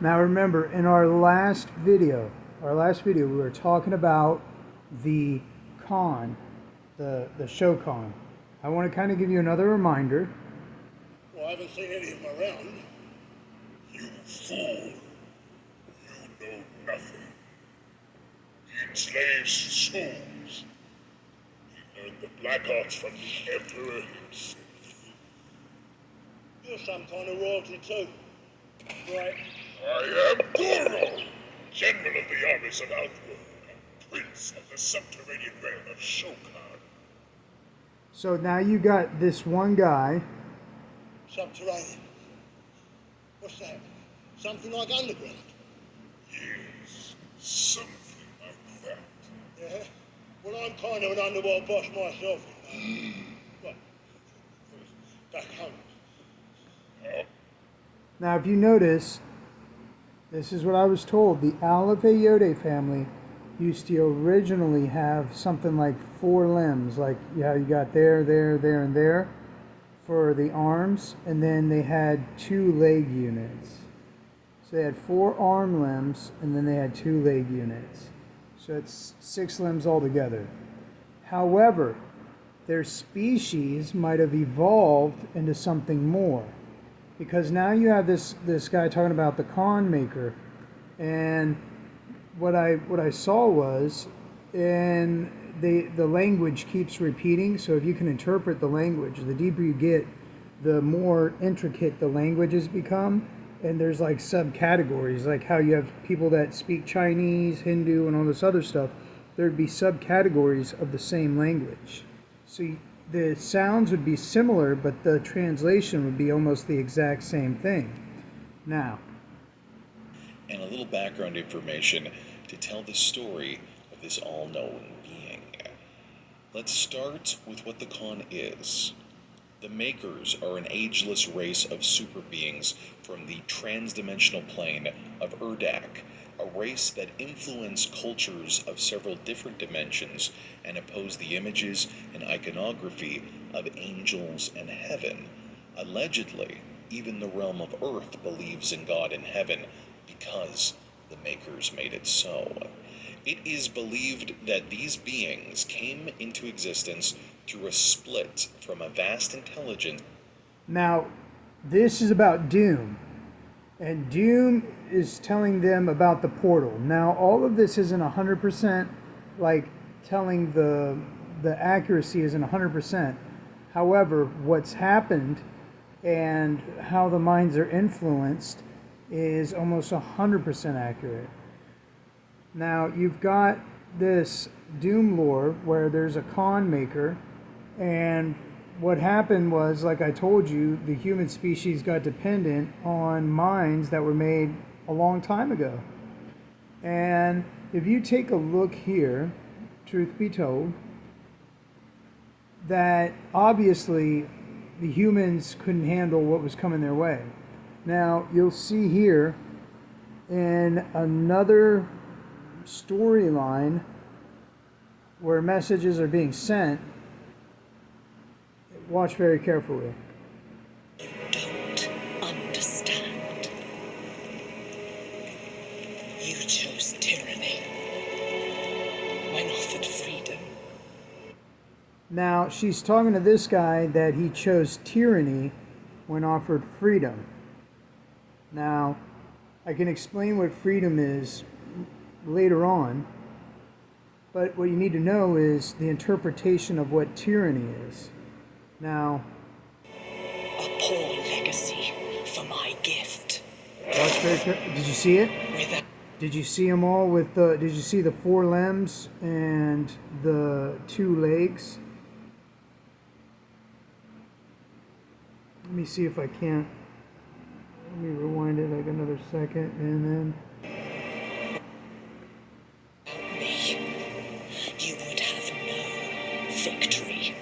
Now remember, in our last video, we were talking about the con, the show con. I want to kind of give you another reminder. Well, I haven't seen any of them around. You fool. You know nothing. He enslaves souls. He learned the black arts from the Emperor himself. You're some kind of royalty too, right? I am Guru, General of the armies of Outworld, and Prince of the subterranean realm of Shokan. So now you got this one guy. Subterranean? What's that? Something like underground? Yes, something like that. Yeah? Well, I'm kind of an underworld boss myself, you know. What? Back home. Now, if you notice, this is what I was told. The Alpha family used to originally have something like 4 limbs, like how you got there, and there for the arms, and then they had 2 leg units. So they had 4 arm limbs, and then they had 2 leg units. So it's 6 limbs altogether. However, their species might have evolved into something more. Because now you have this guy talking about the con maker, and what I saw was, and the language keeps repeating. So if you can interpret the language, the deeper you get, the more intricate the languages become. And there's like subcategories, like how you have people that speak Chinese, Hindu, and all this other stuff. There'd be subcategories of the same language. So the sounds would be similar, but the translation would be almost the exact same thing. Now, and a little background information to tell the story of this all-knowing being. Let's start with what the Khan is. The Makers are an ageless race of super beings from the transdimensional plane of Urdak, a race that influence cultures of several different dimensions and oppose the images and iconography of angels and heaven. Allegedly, even the realm of Earth believes in God and heaven because the Makers made it so. It is believed that these beings came into existence through a split from a vast intelligence. Now, this is about Doom. And Doom is telling them about the portal. Now, all of this isn't 100%, like telling the accuracy isn't 100%. However, what's happened and how the minds are influenced is almost 100% accurate. Now, you've got this Doom lore where there's a con maker, and what happened was, like I told you, the human species got dependent on minds that were made a long time ago. And if you take a look here, truth be told, that obviously the humans couldn't handle what was coming their way. Now, you'll see here in another storyline where messages are being sent. Watch very carefully. Don't understand. You chose tyranny when offered freedom. Now, she's talking to this guy that he chose tyranny when offered freedom. Now, I can explain what freedom is later on, but what you need to know is the interpretation of what tyranny is. Now, A poor legacy for my gift. watch very carefully. Did you see it? Did you see them all with the? Did you see the 4 limbs and the 2 legs? Let me see if I can't. Let me rewind it like another second, and then. You would have no victory.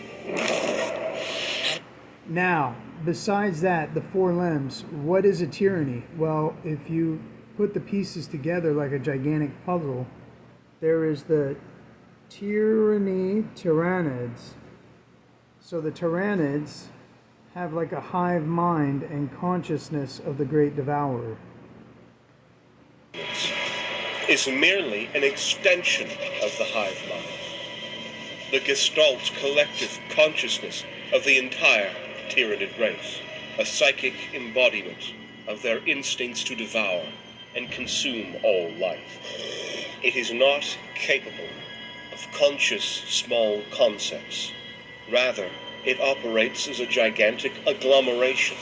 Now, besides that, the 4 limbs, what is a tyranny? Well, if you put the pieces together like a gigantic puzzle, there is the tyrannids. So the tyrannids have like a hive mind and consciousness of the great devourer. is merely an extension of the hive mind, the gestalt collective consciousness of the entire Tyranid race, a psychic embodiment of their instincts to devour and consume all life. It is not capable of conscious small concepts. Rather, it operates as a gigantic agglomeration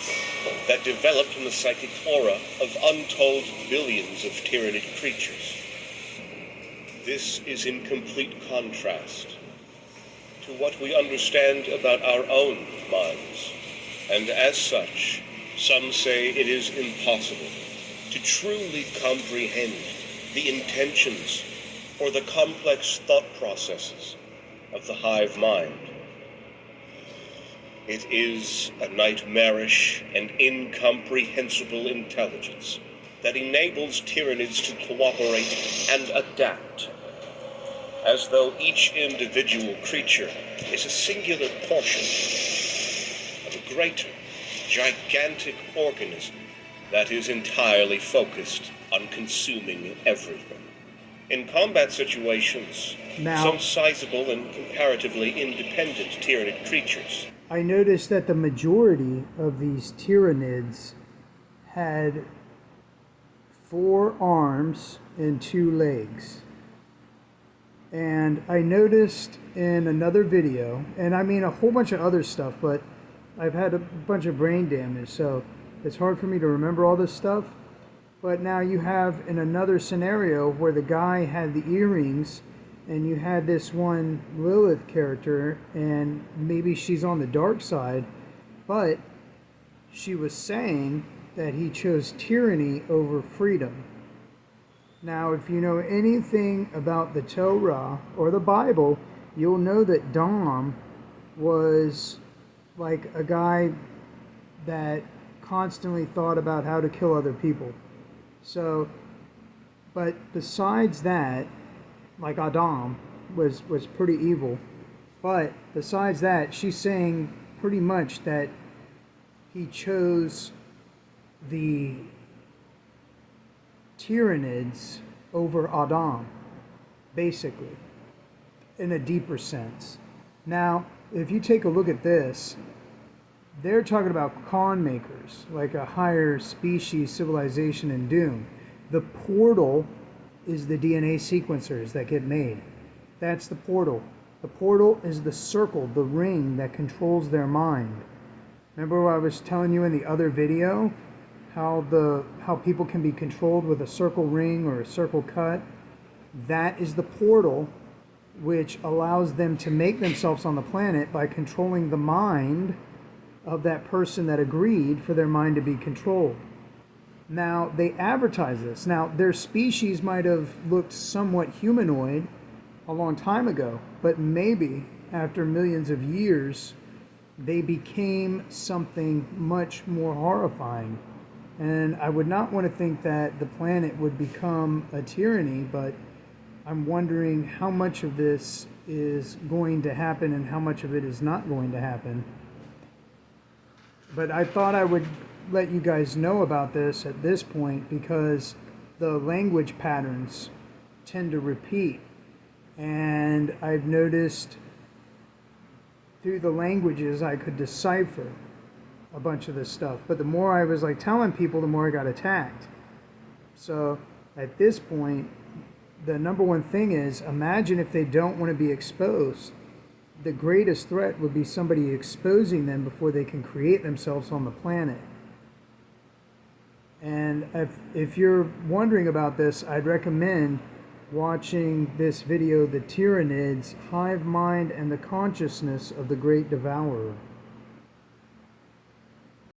that developed in the psychic aura of untold billions of Tyranid creatures. This is in complete contrast to what we understand about our own minds, and as such, some say it is impossible to truly comprehend the intentions or the complex thought processes of the hive mind. It is a nightmarish and incomprehensible intelligence that enables Tyranids to cooperate and adapt, as though each individual creature is a singular portion of a greater, gigantic organism that is entirely focused on consuming everything. In combat situations, some sizable and comparatively independent Tyranid creatures. I noticed that the majority of these Tyranids had 4 arms and 2 legs. And I noticed in another video, and I mean a whole bunch of other stuff, but I've had a bunch of brain damage, so it's hard for me to remember all this stuff. But now you have in another scenario where the guy had the earrings, and you had this one Lilith character, and maybe she's on the dark side, but she was saying that he chose tyranny over freedom. Now, if you know anything about the Torah or the Bible, you'll know that Dom was like a guy that constantly thought about how to kill other people. So, but besides that, like Adam was pretty evil. But besides that, she's saying pretty much that he chose the Tyranids over Adam, basically, in a deeper sense. Now, if you take a look at this, they're talking about con makers, like a higher species civilization in Doom. The portal is the DNA sequencers that get made. That's the portal. The portal is the circle, the ring that controls their mind. Remember what I was telling you in the other video? How people can be controlled with a circle ring or a circle cut? That is the portal which allows them to make themselves on the planet by controlling the mind of that person that agreed for their mind to be controlled. Now, they advertise this. Now, their species might have looked somewhat humanoid a long time ago, but maybe after millions of years, they became something much more horrifying. And I would not want to think that the planet would become a tyranny, but I'm wondering how much of this is going to happen and how much of it is not going to happen. But I thought I would let you guys know about this at this point because the language patterns tend to repeat, and I've noticed through the languages I could decipher a bunch of this stuff, but the more I was like telling people, the more I got attacked. So at this point, the number one thing is, imagine if they don't want to be exposed. The greatest threat would be somebody exposing them before they can create themselves on the planet. And if you're wondering about this, I'd recommend watching this video, The Tyranids, Hive Mind and the Consciousness of the Great Devourer.